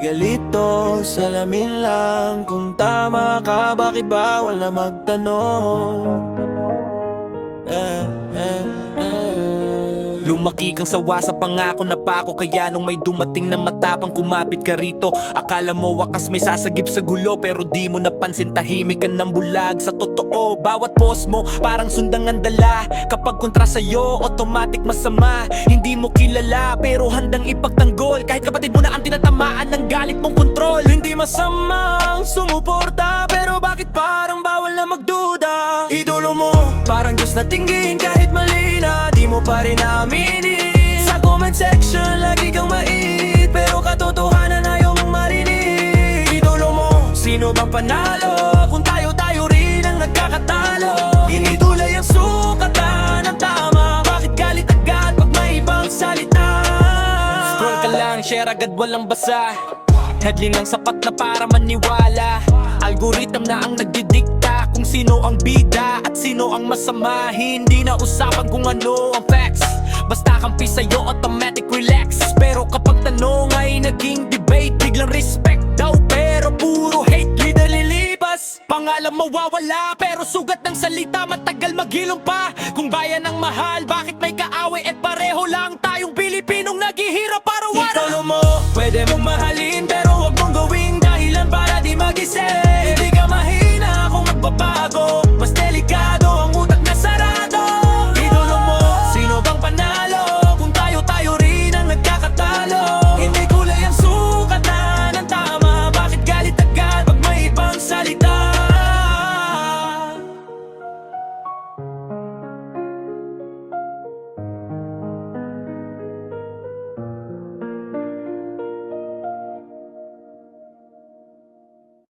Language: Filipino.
galito, salamin lang. Kung tama ka, bakit bawal na magtanong? Lumaki kang sawa sa pangako na pako, kaya nung may dumating na matapang kumapit ka rito. Akala mo wakas may sasagip sa gulo, pero di mo napansin tahimik ka ng bulag. Sa totoo, bawat post mo parang sundang ang dala. Kapag kontra sa'yo, automatic masama. Hindi mo kilala, pero handang ipagtanggol. Kahit kapatid mo na ang tinatamaan ng galit mong kontrol. Hindi masamang sumuporta, pero bakit parang bawal na magduda? Idolo mo, parang Diyos na tingin kahit mali na di mo pa rin aminin. Sa comment section, lagi kang mait, pero katotohanan ayaw mong marinig. Idolo mo, sino bang panalo kung tayo rin ang nagkakatalo? Hindi tulay ang sukatan ng tama, bakit galit agad pag may ibang salita? Scroll ka lang, share agad walang basa. Headline lang sapat na para maniwala. Algorithm na ang nagdidikta kung sino ang bida at sino ang masama. Hindi na usapan kung ano ang facts, basta kampi sa'yo automatic relax. Pero kapag tanong ay naging debate, biglang respect daw pero puro hate. Leader lilipas, pangalan mawawala, pero sugat ng salita matagal maghilom pa. Kung bayan ang mahal, bakit may kaaway at pareho lang tayong Pilipinong naghihirap para wala. Idolo mo, pwede mong mahalin, pero wag mong gawing dahilan para di mag-isip.